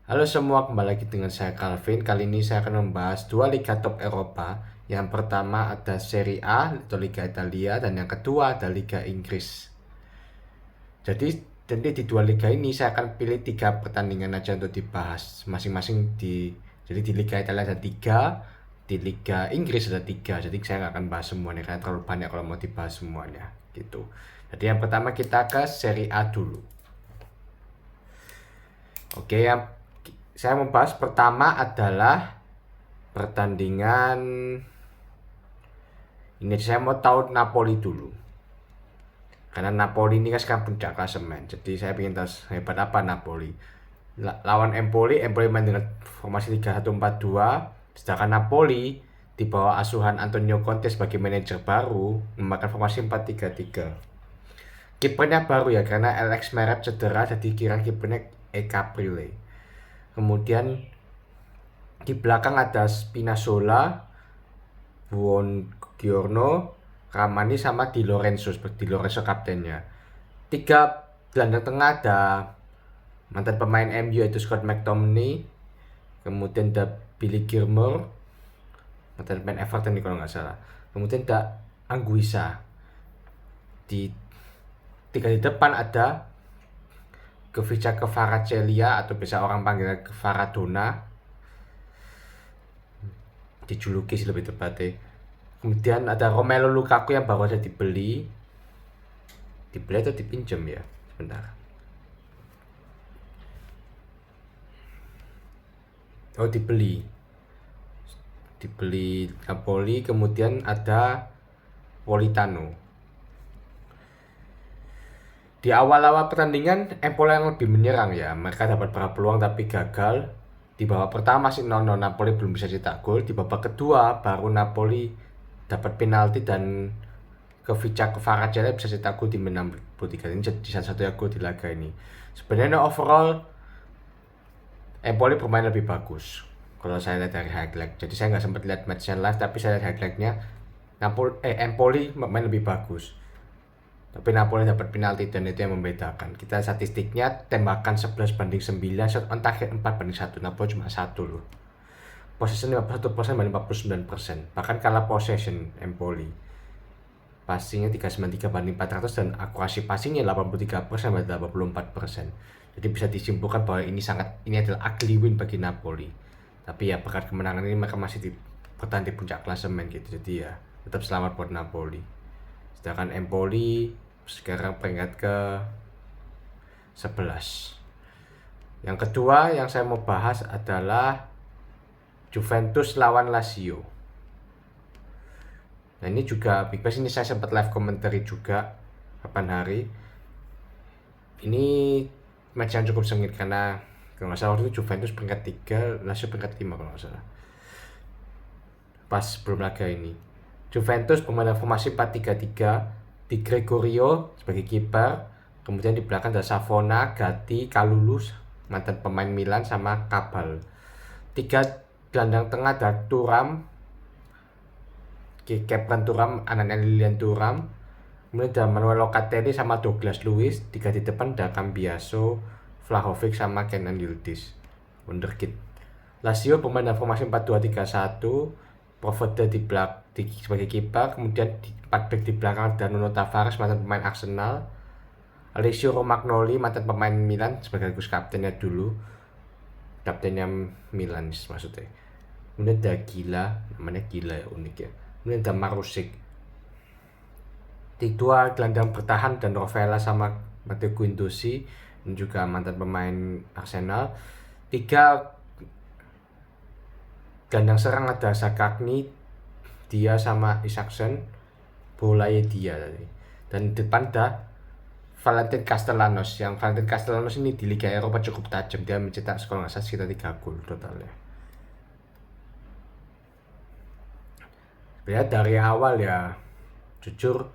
Halo semua, kembali lagi dengan saya Calvin. Kali ini saya akan membahas dua liga top Eropa. Yang pertama ada Serie A atau Liga Italia, dan yang kedua ada Liga Inggris. Jadi di dua liga ini saya akan pilih tiga pertandingan aja untuk dibahas masing-masing jadi di Liga Italia ada tiga, di Liga Inggris ada tiga. Jadi saya nggak akan bahas semuanya karena terlalu banyak kalau mau dibahas semuanya gitu. Jadi yang pertama kita ke Serie A dulu. Oke, yang saya membahas pertama adalah pertandingan ini. Saya mau tahu Napoli dulu, karena Napoli ini kan sekarang puncak klasemen, jadi saya ingin tahu hebat apa Napoli. Lawan Empoli main dengan formasi 3-1-4-2, sedangkan Napoli di bawah asuhan Antonio Conte sebagai manajer baru memakai formasi 4-3-3. Kipernya baru ya, karena Alex Meret cedera, jadi kira kipernya Caprile. Kemudian di belakang ada Spinazzola, Buongiorno, Ramani sama Di Lorenzo seperti Di Lorenzo kaptennya. Tiga gelandang tengah ada mantan pemain MU yaitu Scott McTominay, kemudian ada Billy Gilmour, mantan pemain Everton nih kalau nggak salah. Kemudian ada Anguissa. Di tiga di depan ada Khvicha Kvaratskhelia atau bisa orang panggil Kvaradona, dijuluki sih lebih tepatnya. Kemudian ada Romelu Lukaku yang baru saja dibeli atau dipinjam ya, sebentar. Oh, dibeli Napoli. Kemudian ada Politano. Di awal-awal pertandingan Empoli yang lebih menyerang ya, mereka dapat beberapa peluang tapi gagal. Di babak pertama masih 0-0, Napoli belum bisa cetak gol. Di babak kedua baru Napoli dapat penalti dan Khvicha Kvaratskhelia bisa cetak gol di menit 63. Ini jadi satu-satunya gol di laga ini. Sebenarnya overall Empoli bermain lebih bagus kalau saya lihat dari highlight. Jadi saya nggak sempat lihat matchnya live, tapi saya lihat highlightnya. Empoli main lebih bagus, tapi Napoli dapat penalti dan itu yang membedakan. Kita statistiknya tembakan 11-9, shot on target 4-1. Napoli cuma 1 loh. Possession 51% banding 49%. Bahkan kalah possession Empoli. Passingnya 393 banding 400 dan akurasi passingnya 83% banding 84%. Jadi bisa disimpulkan bahwa ini adalah ugly win bagi Napoli. Tapi ya berkat kemenangan ini mereka masih bertahan di puncak klasemen gitu. Jadi ya tetap selamat buat Napoli. Sedangkan Empoli sekarang peringkat ke 11. Yang kedua yang saya mau bahas adalah Juventus lawan Lazio. Nah ini juga Big Bash, ini saya sempat live commentary juga kapan hari. Ini match yang cukup sengit karena kalau nggak salah waktu itu Juventus peringkat 3, Lazio peringkat 5 kalau nggak salah. Pas sebelum laga ini Juventus bermain formasi 4-3-3, di Gregorio sebagai kiper, kemudian di belakang ada Savona, Gatti, Kalulus, mantan pemain Milan, sama Cabal. Tiga gelandang tengah ada Thuram, Kepren Thuram, anaknya Lilian Thuram. Kemudian ada Manuel Locatelli sama Douglas Luiz. Tiga di depan ada Cambiaso, Vlahovic sama Kenan Yildiz, wonderkid. Lazio bermain dalam formasi 4-2-3-1, Provedel sebagai kiper, kemudian di 4 back di belakang ada Nuno Tavares, mantan pemain Arsenal, Alessio Romagnoli, mantan pemain Milan sebagai kaptennya dulu, kaptennya Milan maksudnya. Kemudian ada namanya Gila ya, unik ya. Kemudian ada Marusic. Di dua gelandang bertahan dan Rovella sama Matteo Guendouzi, dan juga mantan pemain Arsenal. Tiga gelandang serang ada Sakagni, dia sama Isaacson, Bolaya dia tadi. Dan depan ada Valentin Castellanos. Yang Valentin Castellanos ini di Liga Eropa cukup tajam, dia mencetak kalau nggak salah sekitar 3 gol totalnya. Lihat dari awal ya, jujur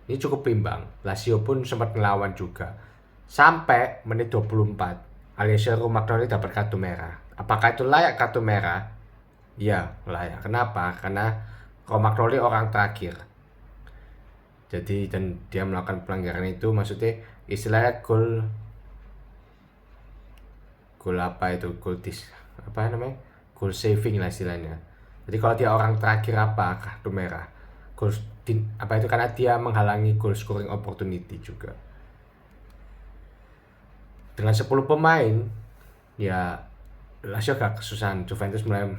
ini cukup imbang. Lazio pun sempat ngelawan juga. Sampai menit 24, Alessio Romagnoli dapat kartu merah. Apakah itu layak kartu merah? Ya, layak. Kenapa? Karena Romagnoli orang terakhir. Jadi dan dia melakukan pelanggaran itu, maksudnya istilahnya gol Goal apa itu? Apa namanya? Goal saving lah istilahnya. Jadi kalau dia orang terakhir apa kartu merah. Apa itu karena dia menghalangi goal scoring opportunity juga. Dengan 10 pemain ya Lazio agak kesusahan. Juventus mulai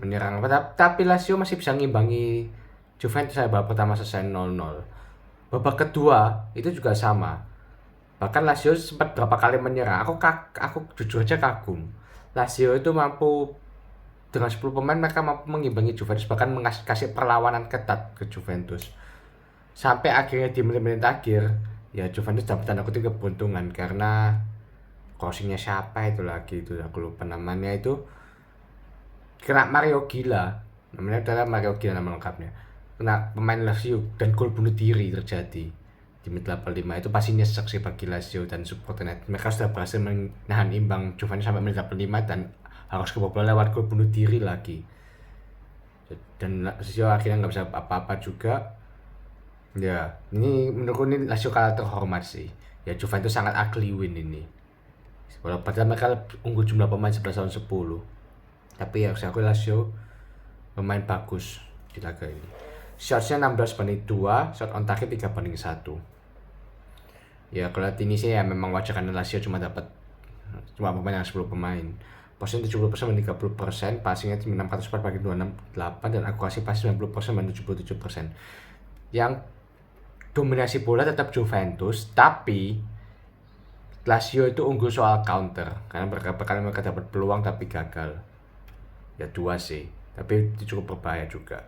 menyerang tapi Lazio masih bisa ngimbangi Juventus babak pertama selesai 0-0. Babak kedua itu juga sama. Bahkan Lazio sempat berapa kali menyerang. Aku jujur aja kagum. Lazio itu mampu dengan 10 pemain mereka mampu mengimbangi Juventus, bahkan kasih perlawanan ketat ke Juventus. Sampai akhirnya di menit-menit akhir ya Juventus dapat tanda kutip keberuntungan karena crossingnya siapa itu lagi itu aku lupa namanya, itu kena Mario Gila, namanya adalah Mario Gila nama lengkapnya, kena pemain Lazio dan gol bunuh diri terjadi di menit 85. Itu pasti nyesek sih bagi Lazio dan supporternya. Mereka sudah berhasil menahan imbang Juventus sampai menit 85 dan harus kebobolan lewat gol bunuh diri lagi. Dan Lazio akhirnya nggak bisa apa-apa juga. Ya, ini menurutku ini Lazio kalah terhormat sih. Ya Juventus sangat ugly win ini. Walaupun padahal mereka unggul jumlah pemain 11-10. Tapi ya saya akui Lazio pemain bagus di laga ini. Shotsnya 16/2, shot on target 3/1. Ya kalau ini sih ya memang wajar karena Lazio cuma pemain yang 10 pemain. Posisi 70% dan 30%, passingnya 604/268 dan akurasi pas 90% dan 77%. Yang dominasi bola tetap Juventus, tapi Lazio itu unggul soal counter karena beberapa kali mereka dapat peluang tapi gagal. Ya 2 sih, tapi itu cukup berbahaya juga.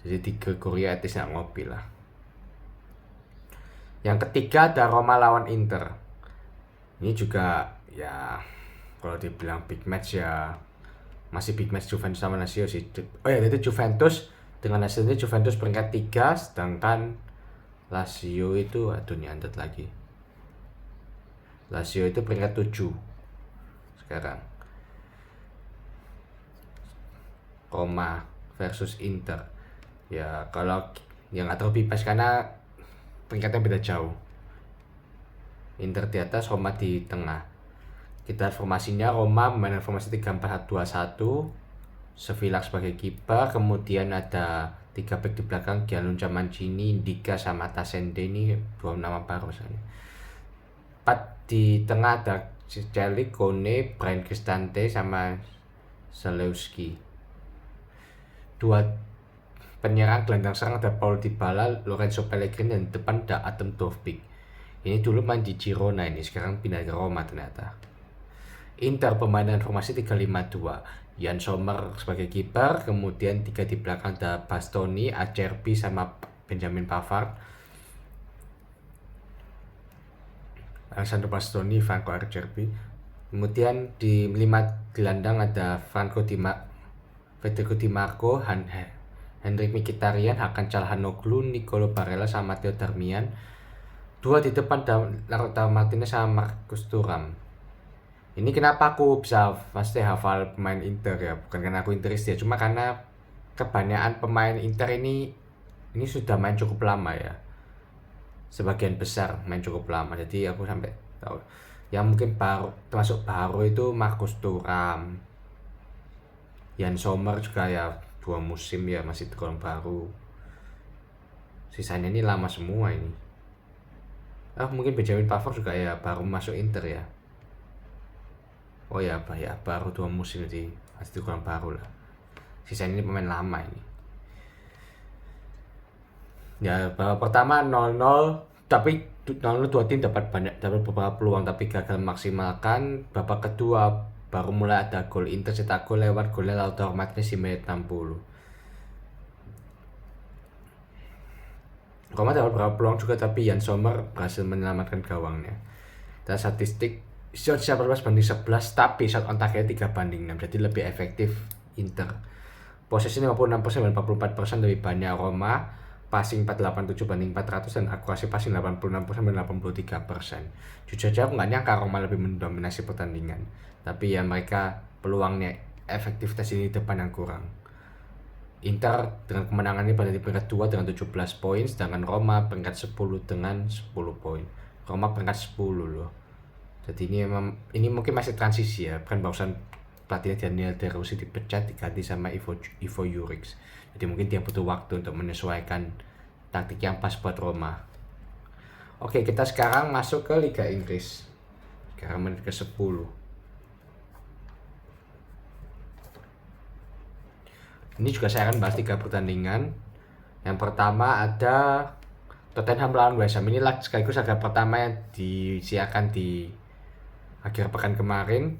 Jadi di Gregoria etis nggak ngopi lah. Yang ketiga ada Roma lawan Inter. Ini juga ya kalau dibilang big match ya masih big match Juventus sama Lazio sih. Oh ya itu Juventus dengan hasilnya Juventus peringkat 3, sedangkan Lazio itu nyantet lagi. Lazio itu peringkat 7 sekarang. Roma versus Inter. Ya kalau yang nggak terlalu bebas karena peringkatnya beda jauh. Inter di atas, Roma di tengah. Kita formasinya Roma memainkan formasi 3-4-2-1. Sevilla sebagai kiper, kemudian ada 3 back di belakang, Gianluca Mancini, Ndika sama Tasende, ini 2 nama baru misalnya. 4 di tengah ada Celik, Kone, Brian Cristante sama Zalewski. 2 penyerang gelandang serang ada Paul Dybala, Lorenzo Pellegrini, dan depan ada Adam Dovbyk. Ini dulu main di Girona, ini sekarang pindah ke Roma ternyata. Inter pemainan formasi 3-5-2. Jan Sommer sebagai kiper, kemudian 3 di belakang ada Bastoni, Acerbi sama Benjamin Pavard. Alessandro Bastoni, Franco Acerbi. Kemudian di 5 gelandang ada Federico Di Marco, Henrik Mkhitaryan, Hakan Calhanoglu, Nicolo Barella sama Matteo Darmian. 2 di depan Lautaro Martinez sama Marcus Thuram. Ini kenapa aku bisa pasti hafal pemain Inter ya, bukan karena aku Interis ya, cuma karena kebanyakan pemain Inter ini sudah main cukup lama ya. Sebagian besar main cukup lama, jadi aku sampai tahu. Yang mungkin termasuk baru itu Marcus Thuram, Jan Sommer juga ya 2 musim ya masih tergolong baru. Sisanya ini lama semua ini. Mungkin Benjamin Pavard juga ya baru masuk Inter ya. Oh ya baru 2 musim, jadi masih tergolong baru lah. Sisanya ini pemain lama ini. Ya babak pertama 0-0, tapi 0-0 2 tim dapat beberapa peluang tapi gagal maksimalkan. Babak kedua baru mulai ada gol, Inter cetak gol lewat golnya Lautaro Martinez di menit 60. Roma dapat beberapa peluang juga tapi Jan Sommer berhasil menyelamatkan gawangnya. Dan statistik shot 18/11 tapi shot on target 3/6, jadi lebih efektif Inter. Posisi 56% dan 44% lebih banyak Roma. Passing 487/400 dan akurasi passing 86% dan 83%. Jujur aja aku nggak nyangka Roma lebih mendominasi pertandingan. Tapi ya mereka peluangnya efektivitas ini depan yang kurang. Inter dengan kemenangan ini pada di peringkat 2 dengan 17 poin, sedangkan Roma peringkat 10 dengan 10 poin. Roma peringkat 10 loh. Jadi ini mungkin masih transisi ya, kan barusan pelatihnya Daniel De Rossi dipecat diganti sama Ivo Juric. Jadi mungkin dia butuh waktu untuk menyesuaikan taktik yang pas buat Roma. Oke, kita sekarang masuk ke Liga Inggris. Sekarang menit ke 10. Ini juga saya akan bahas 3 pertandingan. Yang pertama ada Tottenham melawan West Ham. Ini sekaligus laga pertama yang disiarkan di akhir pekan kemarin.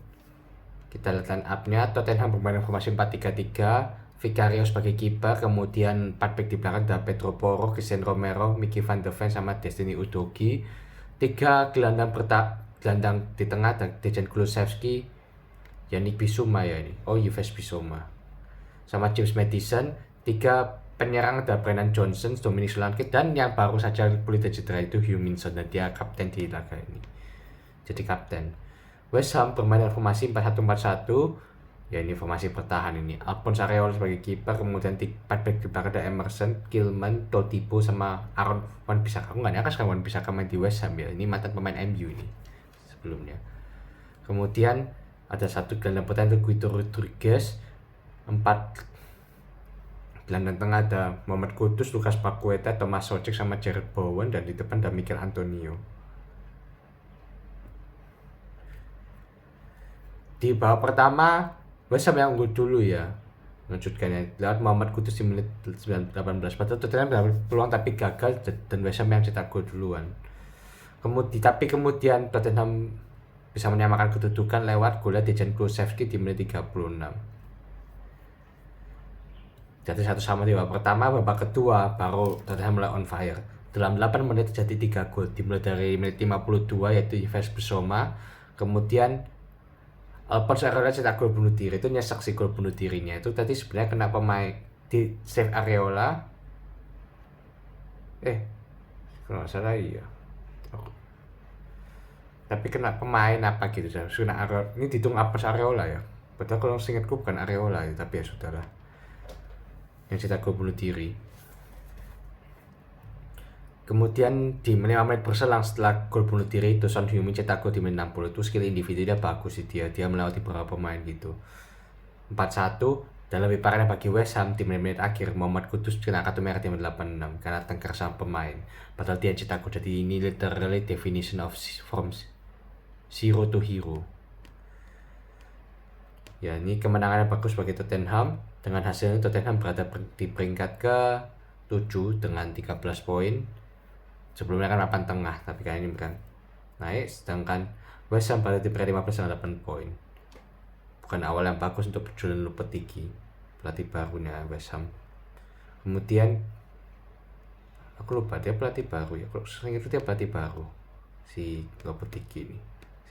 Kita lihat line up-nya. Tottenham bermain formasi 4-3-3. Vicario sebagai kiper, kemudian 4 back di belakang ada Pedro Porro, Christian Romero, Mickey van de Ven sama Destiny Udogie. 3 gelandang di tengah ada Dejan Kulusevski, Yannick Bissouma ya ini. Oh, Yves Bissouma. Sama James Maddison. 3 penyerang ada Brennan Johnson, Dominic Solanke, dan yang baru saja pulih dari cedera itu Heung-min Son, dan dia kapten di laga ini. Jadi kapten. West Ham bermain dengan formasi 4-1-4-1. Ya ini formasi bertahan ini. Alphonse Areola sebagai kiper, kemudian 4 back di belakang ada Emerson, Kilman, Todibo sama Aaron Wan-Bissaka. Aku nggak nyangka sekarang Wan-Bissaka main di West Ham ya. Ini mantan pemain MU ini sebelumnya. Kemudian ada 1 gelandang pertahanan itu Guido Rodriguez, 4 gelandang tengah ada Muhammad Kudus, Lucas Paqueta, Thomas Soucek sama Jared Bowen, dan di depan ada Mikel Antonio. Di babak pertama West Ham yang unggul dulu ya, mengejutkannya lewat Muhammad Kudus di menit 18. Padahal Tottenham dapat peluang tapi gagal, dan West Ham yang cetak gol duluan. Kemudian Tottenham bisa menyamakan kedudukan lewat gol Dejan Kulusevski di menit 36. Jadi 1-1 di babak pertama. Babak kedua baru Tottenham mulai on fire. Dalam 8 menit terjadi 3 gol, dimulai dari menit 52 yaitu Yves Bissouma, kemudian Alphonse Areola cetak gol bunuh diri. Itu nyesek sih gol bunuh dirinya. Itu tadi sebenarnya kena pemain di save Areola. Kalau nggak salah iya. Tapi kena pemain apa gitu. Kena Areola. Ini dihitung Alphonse Areola ya. Padahal kalau seingatku bukan Areola ya, tapi ya sudahlah. Yang cetak gol bunuh diri. Kemudian di menit 5 menit berselang setelah gol bunuh diri itu, Son Heung-min cetak gol di menit 60. Itu skill individu dia bagus sih, dia melewati beberapa pemain gitu. 4-1. Dan lebih parahnya bagi West Ham di menit-menit akhir, Muhammad Kudus kena kartu merah di menit 86 karena tengkar sama pemain. Padahal dia cetak gol. Jadi ini literally definition of from zero to hero. Ya, ini kemenangan yang bagus bagi Tottenham. Dengan hasilnya Tottenham berada di peringkat ke-7 dengan 13 poin. Sebelumnya kan 8 tengah, tapi kali ini kan naik. Sedangkan West Ham berada di peringkat 15 dengan 8 poin. Bukan awal yang bagus untuk Julian Lopetegui, pelatih barunya West Ham. Kemudian aku lupa dia pelatih baru ya. Kalau sering itu dia pelatih baru si Lopetegui ini.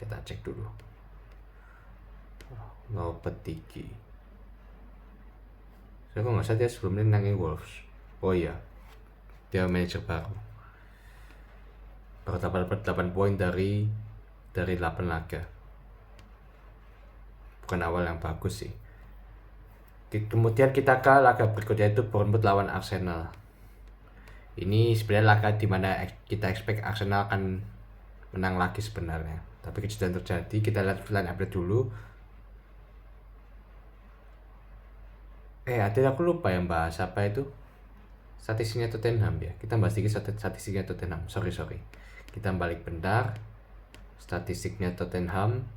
Saya tak cek dulu. Lopetegui. Saya kok nggak salah dia sebelumnya nangin Wolves. Oh iya, dia manajer baru. Baru dapat 8 poin dari 8 laga. Bukan awal yang bagus sih. Kemudian kita ke laga berikutnya itu Bournemouth lawan Arsenal. Ini sebenarnya laga dimana kita expect Arsenal akan menang lagi sebenarnya. Tapi kejadian terjadi. Kita lihat line update dulu. Aku lupa yang bahas apa itu. Statistiknya Tottenham ya. Kita bahas sedikit statistiknya Tottenham. Sorry. Kita balik bentar. Statistiknya Tottenham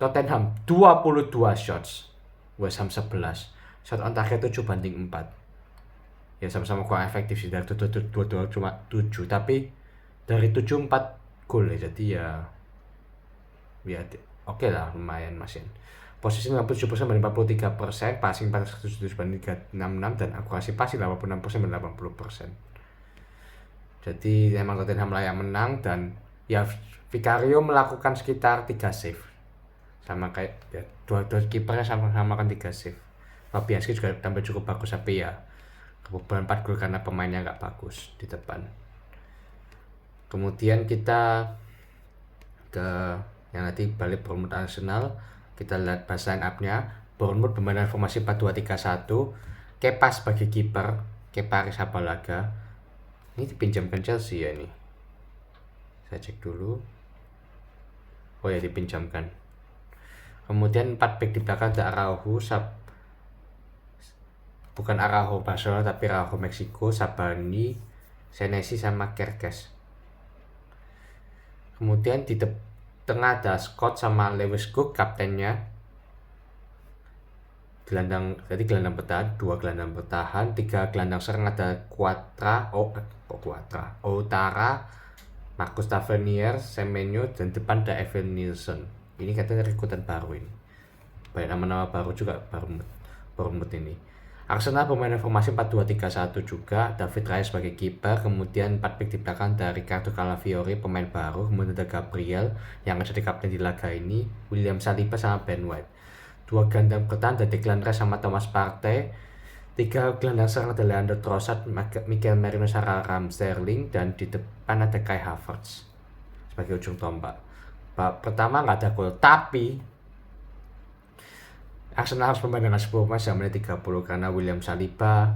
22 shots, West Ham 11. Shot on target 7-4. Ya sama-sama kurang efektif sih. Dari 2 cuma 7, tapi dari 7 4 gol ya. Jadi ya oke lah, lumayan masih. Posisi 57% banding 43%, passing 47 banding 66, dan akurasi passing 86% banding 80%. Jadi emang Tottenham layak menang, dan ya Vicario melakukan sekitar 3 save. Sama kayak ya, dua kipernya sama kan 3 save. Fabianski juga tampil cukup bagus, tapi ya kebobolan 4 gol karena pemainnya nggak bagus di depan. Kemudian kita ke yang nanti balik Bournemouth Arsenal. Kita lihat bahas line up-nya. Bournemouth bermain formasi 4-2-3-1. Kepa sebagai kiper, Kepa Arrizabalaga. Ini dipinjamkan Chelsea ya ini. Saya cek dulu. Oh ya, dipinjamkan. Kemudian 4 back di belakang ada Araujo, bukan Araujo Barcelona tapi Araujo Meksiko, Sabani, Senesi sama Kerkes. Kemudian di tengah ada Scott sama Lewis Cook kaptennya. Gelandang bertahan, 2 gelandang bertahan, 3 gelandang serang ada Outara, Marcus Tavernier, Semenyo, dan depan ada Evan Nilsson. Ini katanya rekrutan baru ini. Banyak nama-nama baru juga Bournemouth ini. Arsenal bermain formasi 4-2-3-1 juga, David Raya sebagai kiper, kemudian 4 back di belakang dari Ricardo Calafiori, pemain baru, kemudian ada Gabriel yang akan jadi kapten di laga ini, William Saliba sama Ben White. 2 gelandang bertahan ada Declan Rice sama Thomas Partey, 3 gelandang serang ada Leandro Trossard, Mikel Merino, Raheem Sterling, dan di depan ada Kai Havertz sebagai ujung tombak. Babak pertama nggak ada gol, tapi Arsenal harus bermain dengan 10 pemain sampai menit 30 karena William Saliba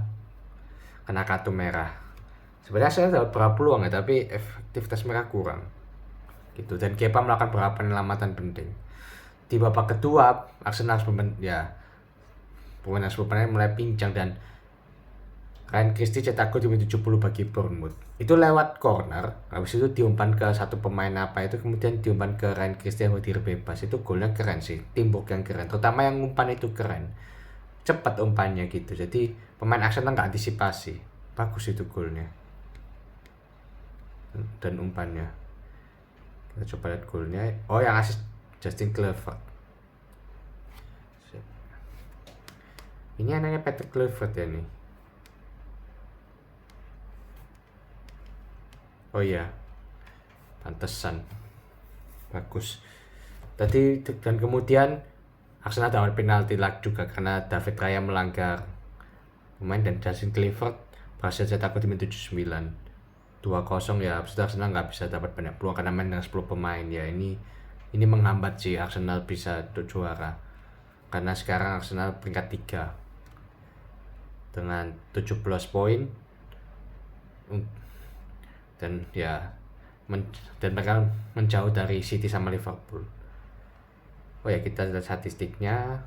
kena kartu merah. Sebenarnya saya dapat beberapa peluang ya, tapi efektivitas mereka kurang gitu, dan Kepa melakukan beberapa penyelamatan penting. Di babak kedua Arsenal harus pemain 10 pemain mulai pincang, dan Ryan Christie cetak gol di menit 70 bagi Bournemouth. Itu lewat corner, habis itu diumpan ke satu pemain kemudian diumpan ke Ryan Christie yang berdiri bebas. Itu golnya keren sih, teamwork yang keren, terutama yang umpan itu keren, cepat umpannya gitu, jadi pemain Arsenal nggak antisipasi. Bagus itu golnya dan umpannya. Kita coba lihat golnya. Oh, yang asis Justin Kluivert. Ini anaknya Patrick Kluivert ya nih. Oh iya, pantesan. Bagus. Tadi, dan kemudian Arsenal dapat penalti lag juga karena David Raya melanggar pemain, dan Justin Kluivert berhasil cetak gol di menit 79. 2-0 ya. Arsenal nggak bisa dapat banyak peluang karena main dengan 10 pemain ya. Ini menghambat sih Arsenal bisa untuk juara, karena sekarang Arsenal peringkat 3 dengan 17 poin, dan mereka menjauh dari City sama Liverpool. Oh ya, kita lihat statistiknya.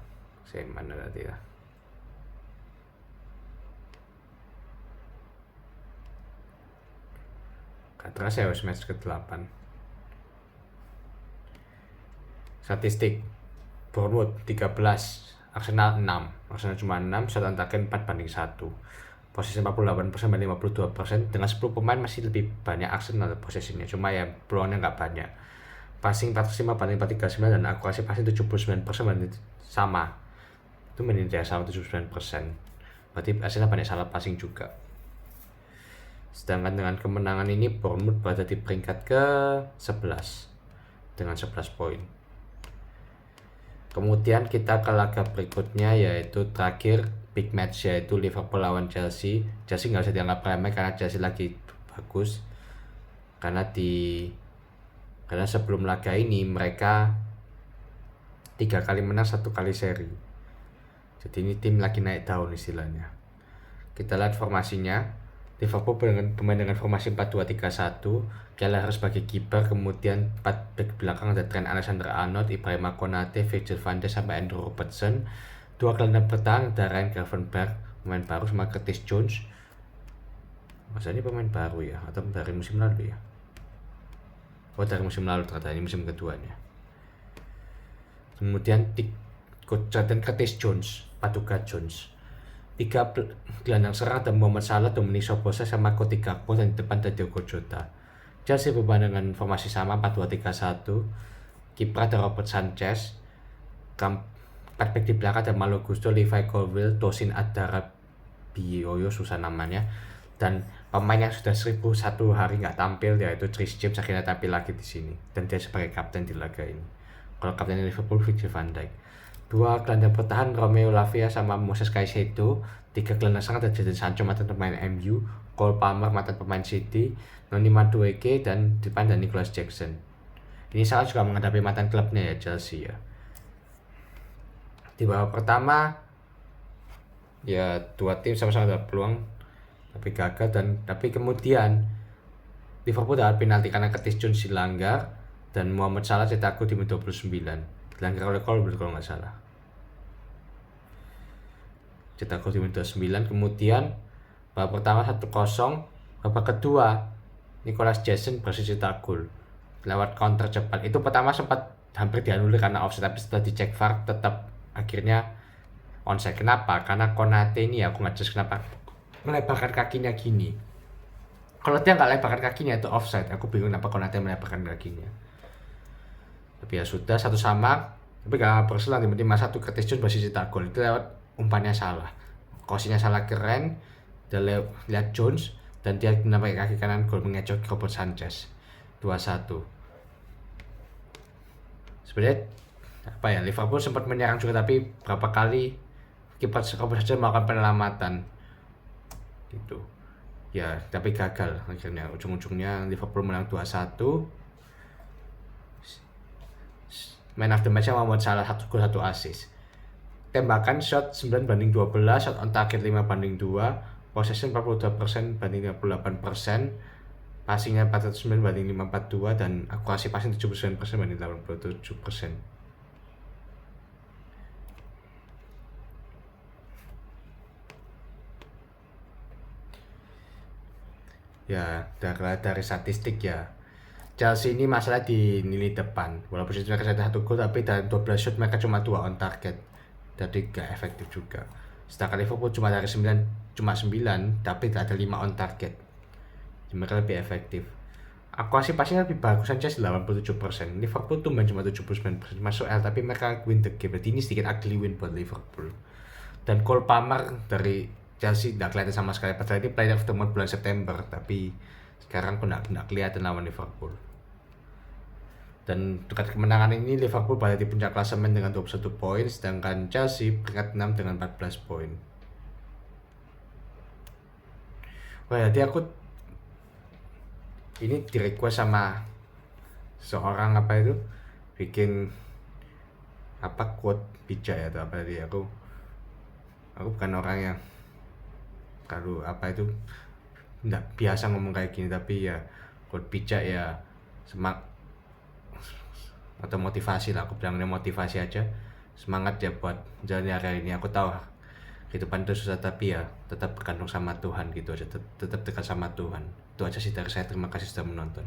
Saya mana tadi ya. Gak terasa ya, match ke-8. Statistik Bournemouth 13, Arsenal 6. Arsenal cuma 6, shot on target 4-1. Posisi 48% dan 52%. Dengan 10 pemain masih lebih banyak Arsenal posisinya, cuma ya peluangnya nggak banyak. Passing 405 banding 439, dan akurasi passing 79% sama. Itu menilai sama 79%. Berarti Arsenal banyak salah passing juga. Sedangkan dengan kemenangan ini Bournemouth berada di peringkat ke-11 dengan 11 poin. Kemudian kita ke laga berikutnya, yaitu terakhir big match, yaitu Liverpool lawan Chelsea. Chelsea nggak bisa dianggap remeh karena Chelsea lagi bagus, karena sebelum laga ini mereka 3 kali menang, 1 kali seri. Jadi ini tim lagi naik daun istilahnya. Kita lihat formasinya. Liverpool bermain dengan formasi 4-2-3-1. Gallagher sebagai kiper, kemudian 4 back belakang ada Trent Alexander-Arnold, Ibrahima Konate, Virgil van Dijk sampai Andrew Robertson. 2 gelandang bertahan ada Ryan Gravenberch, pemain baru, sama Curtis Jones. Masa ini pemain baru ya, atau dari musim lalu ya? Oh, dari musim lalu ternyata, ini musim keduanya. Kemudian Curtis Jones, Paduka Jones. 3 gelandang serang ada Mohamed Salah, Dominic Szoboszlai sama Cody Gakpo, dan di depan ada Diogo Jota. Chelsea bermain dengan formasi sama 4-2-3-1. Kiper ada Robert Sanchez. 4 back di belakang ada Malo Gusto, Levi Colwill, Tosin Adarabioyo, susah namanya. Dan pemain yang sudah 1001 hari nggak tampil, yaitu Reece James, akhirnya tampil lagi di sini, dan dia sebagai kapten di laga ini. Kalau kapten Liverpool Virgil van Dijk. 2 gelandang bertahan Romeo Lavia sama Moses Caicedo. 3 gelandang serang ada Jadon Sancho, mantan pemain MU, Cole Palmer, mantan pemain City, Noni Madueke, dan di depan ada Nicholas Jackson. Ini Salah juga menghadapi mantan klubnya ya, Chelsea ya. Di babak pertama ya 2 tim sama-sama ada peluang tapi gagal, tapi kemudian Liverpool dapat penalti karena Curtis Jones dilanggar, Dan Muhammad Salah cetak gol di menit 29. Dilanggar oleh Kolber kalau nggak salah. Cetak gol di menit 29. Kemudian babak pertama 1-0. Babak kedua Nicolas Jackson berhasil cetak gol lewat counter cepat. Itu pertama sempat hampir dianulir karena offside, tapi setelah dicek VAR tetap akhirnya onside. Kenapa? Karena Konate ini aku nggak jelas kenapa melebarkan kakinya gini. Kalau dia nggak lebarkan kakinya itu offside. Aku bingung kenapa Konate melebarkan kakinya. Tapi ya sudah, 1-1. Tapi gak berselang, tiba-tiba satu Curtis Jones masih cetak gol. Itu lewat umpannya Salah. Crossingnya Salah keren. Dia lihat Jones dan dia menambah kaki kanan gol, mengecoh Robert Sanchez. 2-1. Sebenarnya apa ya, Liverpool sempat menyerang juga, tapi berapa kali kiper Robert Sanchez melakukan penyelamatan gitu. Ya, tapi gagal akhirnya. Ujung-ujungnya Liverpool menang 2-1. Man of the match yang membuat Salah 1 gol 1 assist. Tembakan shot 9/12, shot on target 5/2, possession 42% banding 58%, passingnya 409 banding 542, dan akurasi passing 79% banding 87%. Ya, dari statistik ya, Chelsea ini masalah di lini depan. Walaupun mereka cetak 1 gol, tapi dari 12 shot mereka cuma 2 on target. Jadi gak efektif juga. Sedangkan Liverpool cuma 9, tapi ada 5 on target. Jadi mereka lebih efektif. Akurasi passingnya lebih bagus, Sanchez 87%. Liverpool tuh main cuma 79%. Masuk L, tapi mereka win the game. Berarti ini sedikit ugly win buat Liverpool. Dan Cole Palmer dari Chelsea nggak kelihatan sama sekali. Padahal ini player of the month bulan September, tapi sekarang pun nggak kelihatan lawan Liverpool. Dan dekat kemenangan ini Liverpool berada di puncak klasemen dengan 21 poin, sedangkan Chelsea peringkat 6 dengan 14 poin. Wah, jadi aku ini di request sama seorang apa itu, bikin apa quote bijak ya atau apa tadi. Aku bukan orang yang kalau apa itu nggak biasa ngomong kayak gini, tapi ya quote bijak ya, semak atau motivasi lah, aku bilangnya motivasi aja, semangat ya buat jalan hari ini. Aku tahu kehidupan itu susah, tapi ya tetap bergantung sama Tuhan gitu aja, tetap dekat sama Tuhan. Itu aja sih dari saya, terima kasih sudah menonton.